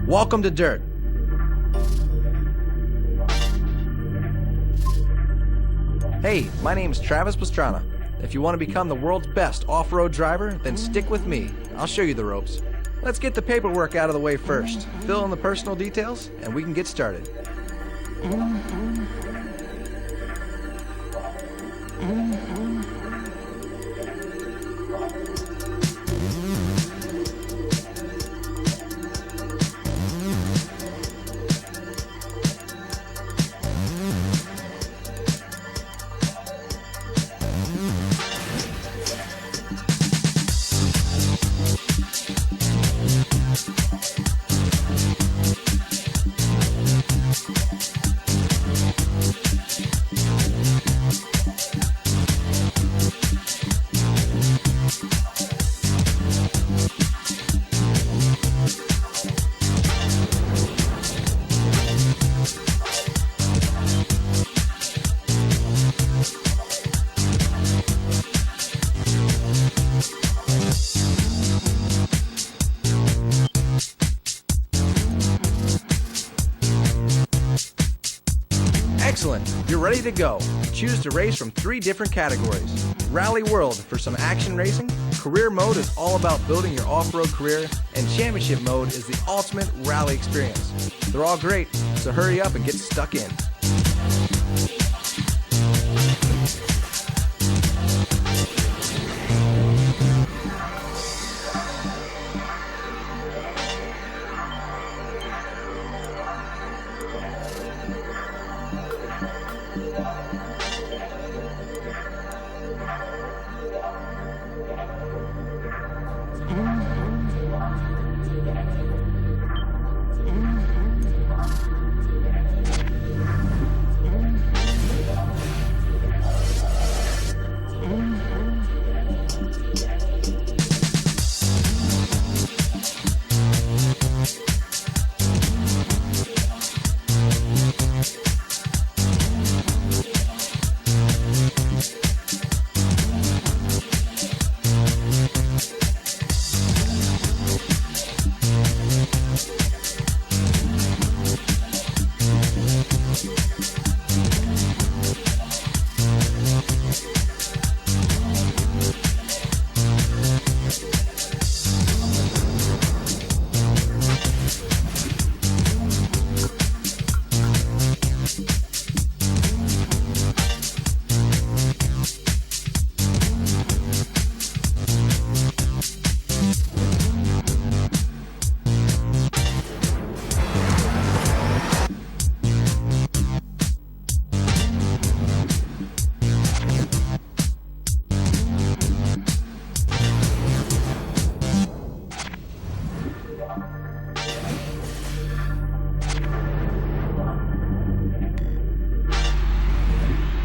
Welcome to Dirt. Hey, my name's Travis Pastrana. If you want to become the world's best off-road driver, then stick with me. I'll show you the ropes. Let's get the paperwork out of the way first. Fill in the personal details, and we can get started. Excellent, you're ready to go. Choose to race from 3 different categories. Rally World for some action racing, Career Mode is all about building your off-road career, and Championship Mode is the ultimate rally experience. They're all great, so hurry up and get stuck in.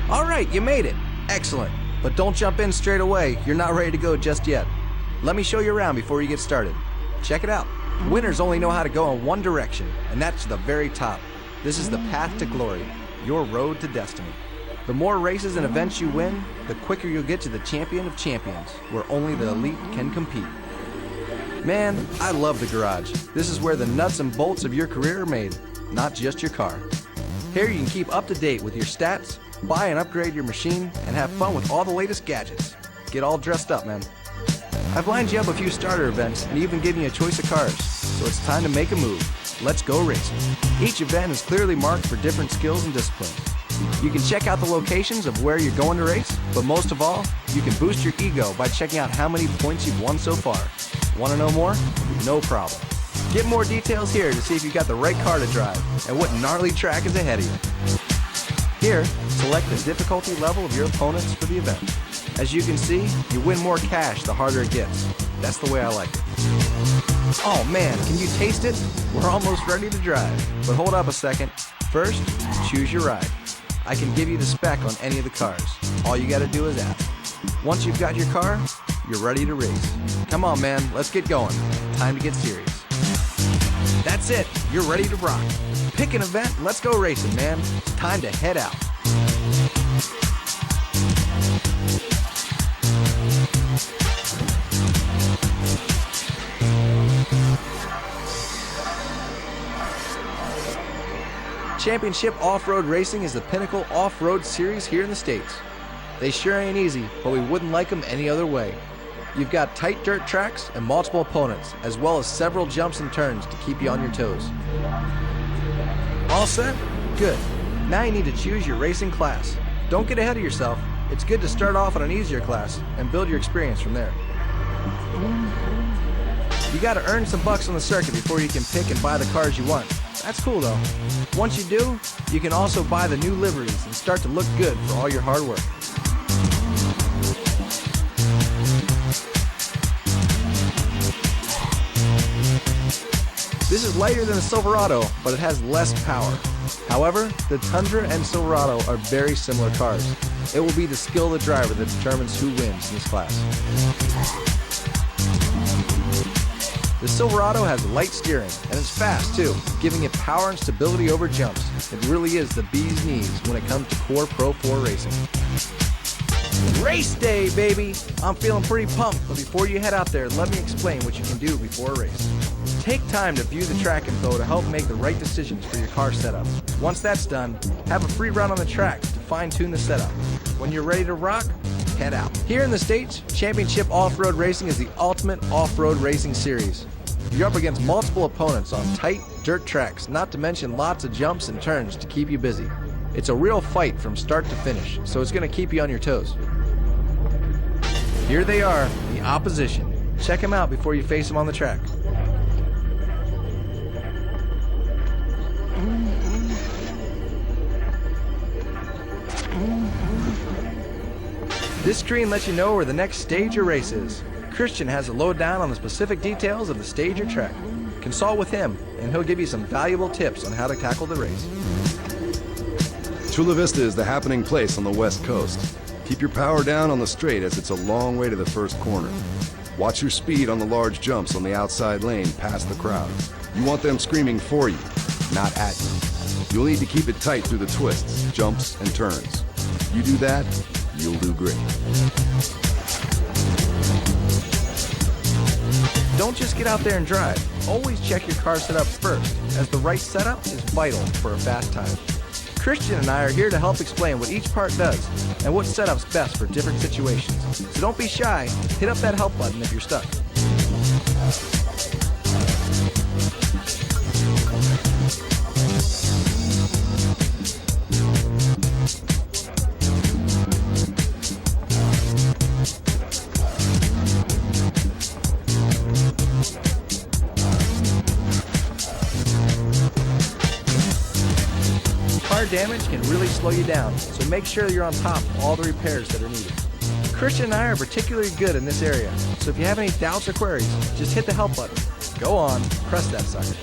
Alright, you made it. Excellent. But don't jump in straight away. You're not ready to go just yet. Let me show you around before you get started. Check it out. Winners only know how to go in one direction, and that's to the very top. This is the path to glory, your road to destiny. The more races and events you win, the quicker you'll get to the champion of champions, where only the elite can compete. Man, I love the garage. This is where the nuts and bolts of your career are made, not just your car. Here you can keep up to date with your stats, buy and upgrade your machine, and have fun with all the latest gadgets. Get all dressed up, man. I've lined you up a few starter events and even given you a choice of cars, so it's time to make a move. Let's go racing. Each event is clearly marked for different skills and disciplines. You can check out the locations of where you're going to race, but most of all, you can boost your ego by checking out how many points you've won so far. Want to know more? No problem. Get more details here to see if you've got the right car to drive and what gnarly track is ahead of you. Here, select the difficulty level of your opponents for the event. As you can see, you win more cash the harder it gets. That's the way I like it. Oh man, can you taste it? We're almost ready to drive. But hold up a second. First, choose your ride. I can give you the spec on any of the cars. All you gotta do is ask. Once you've got your car, you're ready to race. Come on man, let's get going. Time to get serious. That's it, you're ready to rock. Pick an event, let's go racing, man. It's time to head out. Championship Off-Road Racing is the pinnacle off-road series here in the States. They sure ain't easy, but we wouldn't like them any other way. You've got tight dirt tracks and multiple opponents, as well as several jumps and turns to keep you on your toes. All set? Good. Now you need to choose your racing class. Don't get ahead of yourself. It's good to start off on an easier class and build your experience from there. You gotta earn some bucks on the circuit before you can pick and buy the cars you want. That's cool though. Once you do, you can also buy the new liveries and start to look good for all your hard work. This is lighter than the Silverado, but it has less power. However, the Tundra and Silverado are very similar cars. It will be the skill of the driver that determines who wins in this class. The Silverado has light steering, and it's fast too, giving it power and stability over jumps. It really is the bee's knees when it comes to CORR Pro 4 racing. Race day, baby! I'm feeling pretty pumped, but before you head out there, let me explain what you can do before a race. Take time to view the track info to help make the right decisions for your car setup. Once that's done, have a free run on the track to fine-tune the setup. When you're ready to rock, head out. Here in the States, Championship Off-Road Racing is the ultimate off-road racing series. You're up against multiple opponents on tight dirt tracks, not to mention lots of jumps and turns to keep you busy. It's a real fight from start to finish, so it's going to keep you on your toes. Here they are, the opposition. Check them out before you face them on the track. This screen lets you know where the next stage or race is. Christian has a lowdown on the specific details of the stage or track. Consult with him, and he'll give you some valuable tips on how to tackle the race. Chula Vista is the happening place on the west coast. Keep your power down on the straight as it's a long way to the first corner. Watch your speed on the large jumps on the outside lane past the crowd. You want them screaming for you, not at you. You'll need to keep it tight through the twists, jumps, and turns. You do that, you'll do great. Don't just get out there and drive. Always check your car setup first, as the right setup is vital for a fast time. Christian and I are here to help explain what each part does and what setup's best for different situations. So don't be shy, hit up that help button if you're stuck. Car damage can really slow you down, so make sure you're on top of all the repairs that are needed. Christian and I are particularly good in this area, so if you have any doubts or queries, just hit the help button. Go on, press that sucker.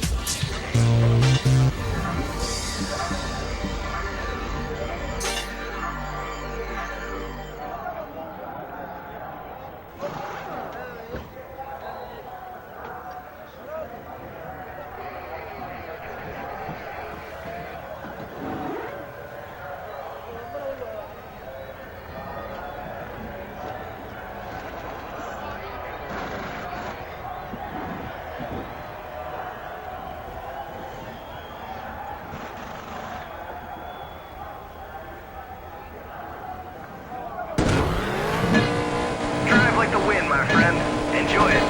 The win, my friend. Enjoy it.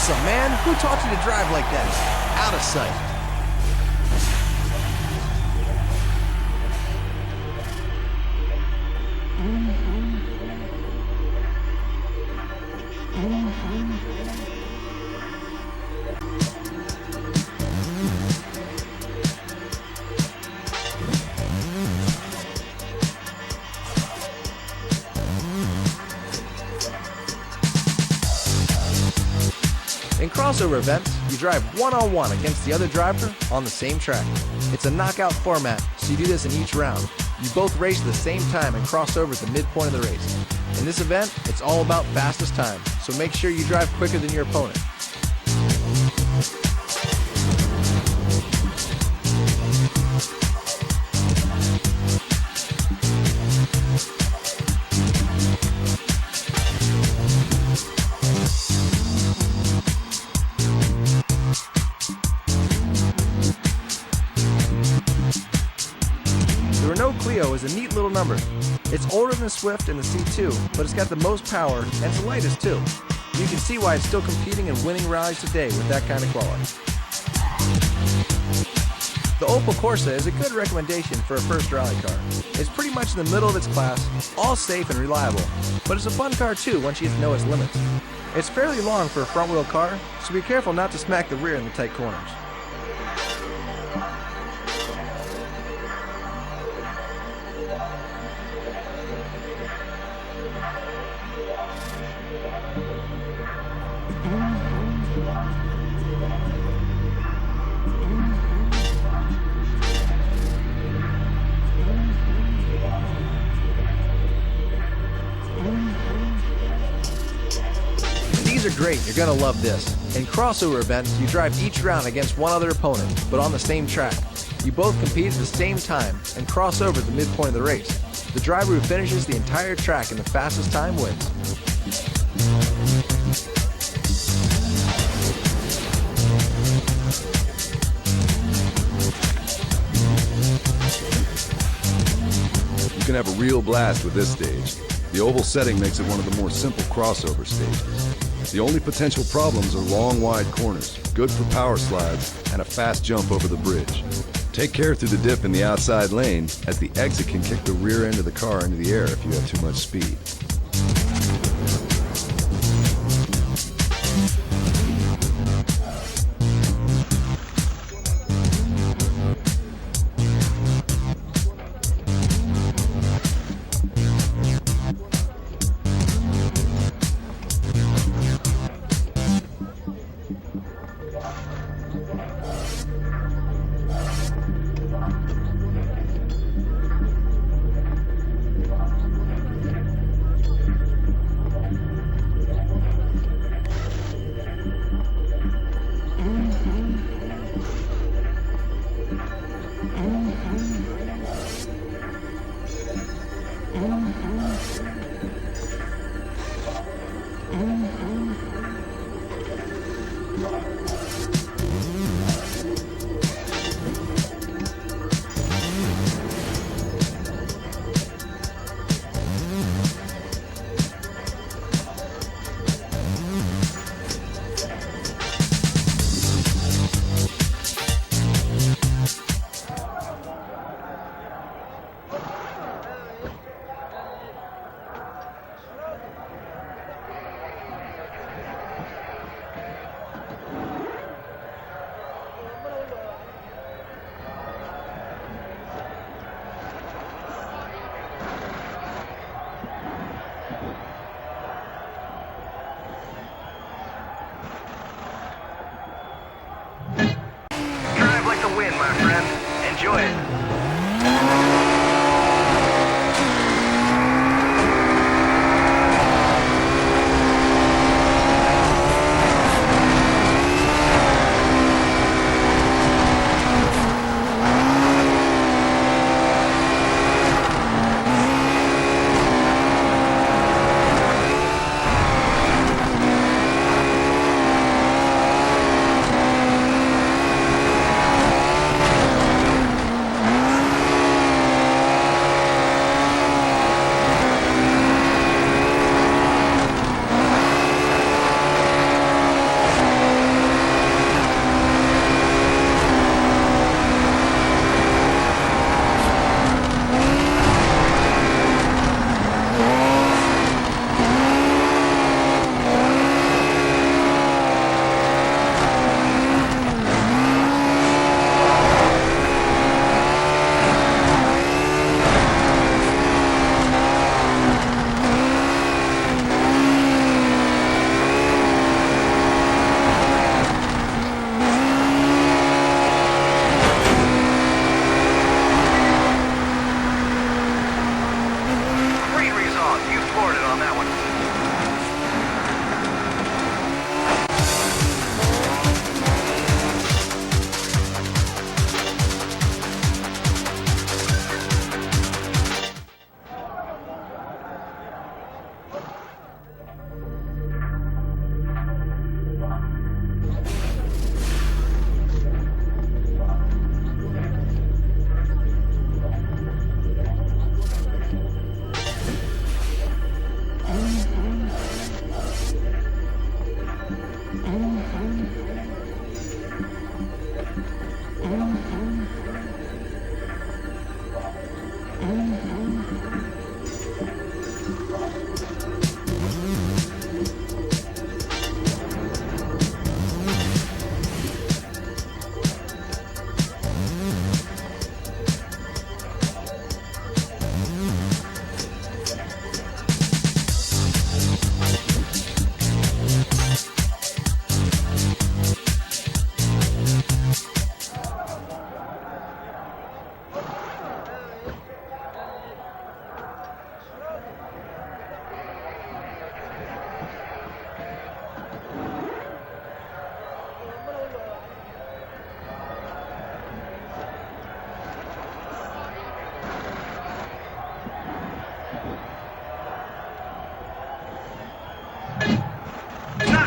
Awesome, man! Who taught you to drive like that? Out of sight. In crossover events, you drive one-on-one against the other driver on the same track. It's a knockout format, so you do this in each round. You both race at the same time and cross over at the midpoint of the race. In this event, it's all about fastest time, so make sure you drive quicker than your opponent. The Renault Clio is a neat little number. It's older than the Swift and the C2, but it's got the most power and it's the lightest too. You can see why it's still competing and winning rallies today with that kind of quality. The Opel Corsa is a good recommendation for a first rally car. It's pretty much in the middle of its class, all safe and reliable, but it's a fun car too once you get to know its limits. It's fairly long for a front-wheel car, so be careful not to smack the rear in the tight corners. These are great, you're gonna love this. In crossover events, you drive each round against one other opponent, but on the same track. You both compete at the same time and cross over at the midpoint of the race. The driver who finishes the entire track in the fastest time wins. You can have a real blast with this stage. The oval setting makes it one of the more simple crossover stages. The only potential problems are long, wide corners, good for power slides, and a fast jump over the bridge. Take care through the dip in the outside lane, as the exit can kick the rear end of the car into the air if you have too much speed. Enjoy it.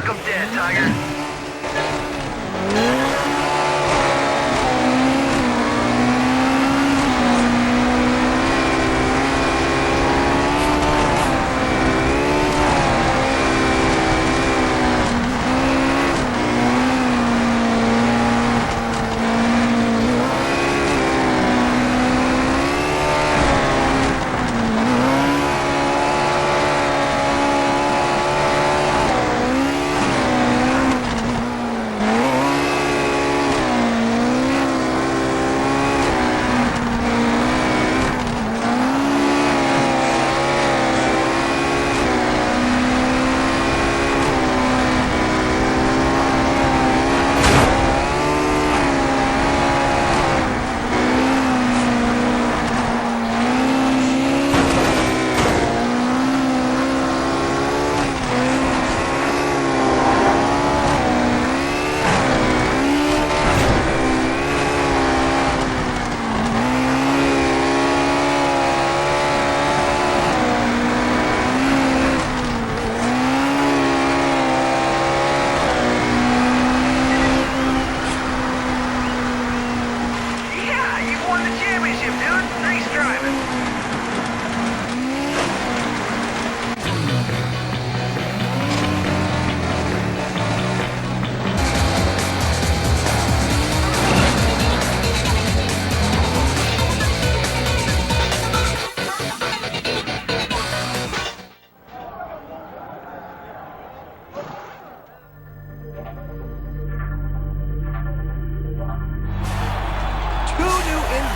Mark 'em dead, Tiger.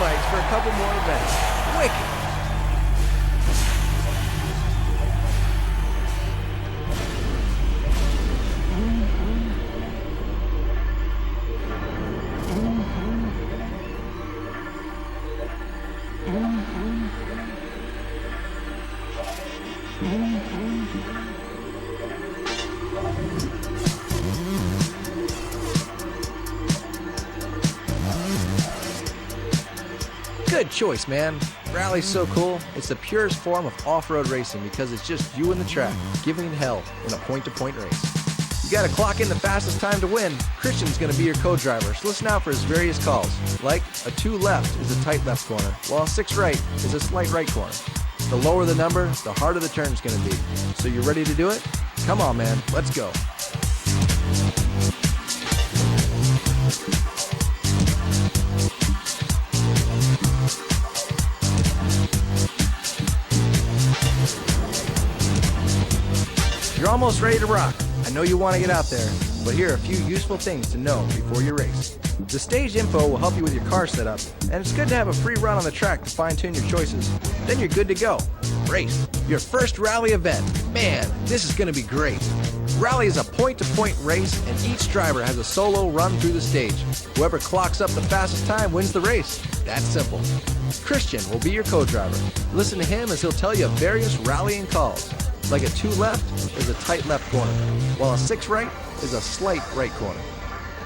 invites for a couple more events. Wicked. Good choice, man. Rally's so cool. It's the purest form of off-road racing because it's just you and the track, giving it hell in a point-to-point race. You gotta clock in the fastest time to win. Christian's gonna be your co-driver, so listen out for his various calls. Like, a 2 left is a tight left corner, while a 6 right is a slight right corner. The lower the number, the harder the turn's gonna be. So you ready to do it? Come on, man, let's go. You're almost ready to rock. I know you want to get out there, but here are a few useful things to know before you race. The stage info will help you with your car setup, and it's good to have a free run on the track to fine-tune your choices. Then you're good to go. Race. Your first rally event. Man, this is going to be great. Rally is a point-to-point race, and each driver has a solo run through the stage. Whoever clocks up the fastest time wins the race. That's simple. Christian will be your co-driver. Listen to him as he'll tell you various rallying calls. Like a 2 left is a tight left corner, while a 6 right is a slight right corner.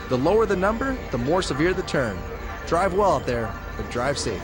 The lower the number, the more severe the turn. Drive well out there, but drive safe.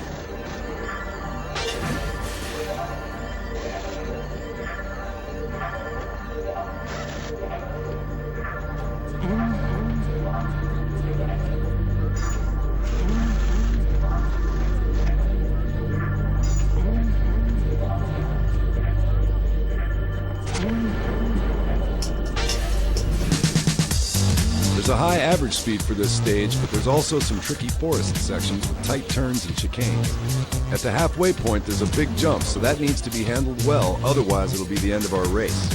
There's a high average speed for this stage, but there's also some tricky forest sections with tight turns and chicanes. At the halfway point, there's a big jump, so that needs to be handled well, otherwise it'll be the end of our race.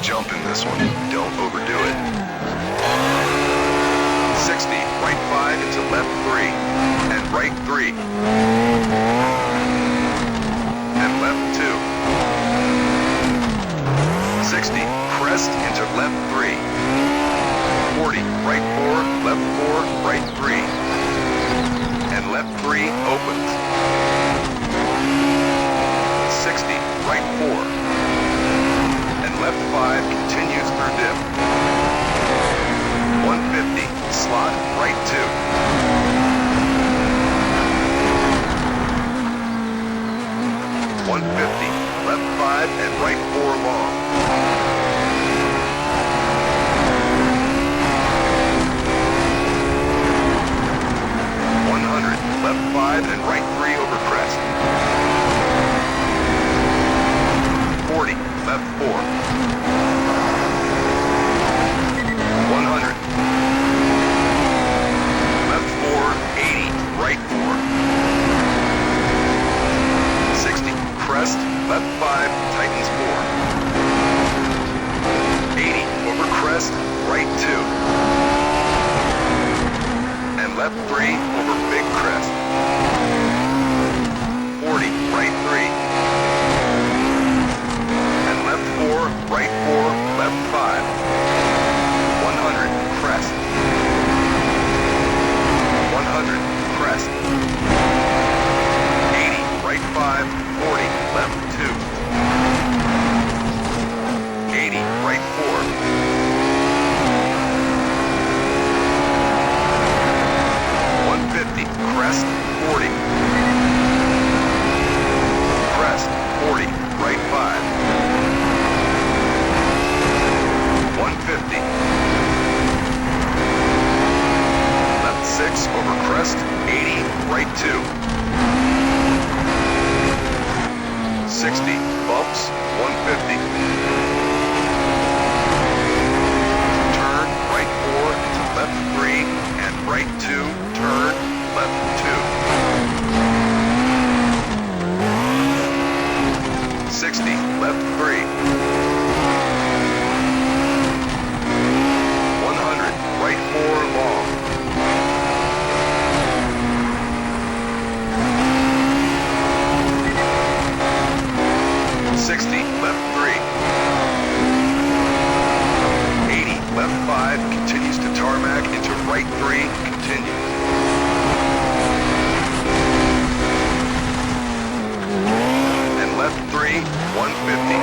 jump in this one. Don't overdo it. 60, right 5 into left 3, and right 3. And left 2. 60, crest into left 3. 40, right 4, left 4, right 3. And left 3 opens. 60, right 4. And left 5 continues through dip. 150, slot, right 2. 150, left 5 and right 4 long. 100, left 5 and right 3 over crest. 40, left 4. 100. Left 4, 80, right 4. 60, crest, left 5, tightens 4. 80, over crest, right 2. And left 3, over big crest. 40, right 3. And left 4, right 4, left 5. 100, crest. 100, crest. 80, right 5, 40, left 2. 80, right 4. 150, crest, 40. Crest, 40, right 5. 150. Left 6 over crest, 80, right 2. 60, bumps, 150. Turn, right 4 into left 3, and right 2, turn, left 2. 60, left 3. 100, right 4 long. 60, left 3. 80, left 5, continues to tarmac into right 3, continue. And left 3, 150.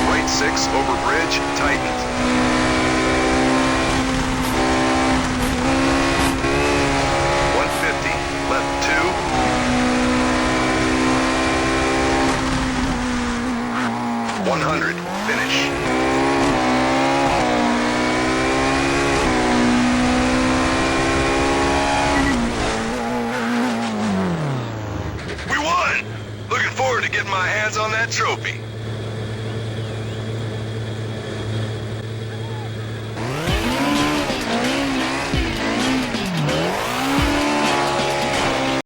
Right 6 over bridge, tightens. 150, left 2. 100,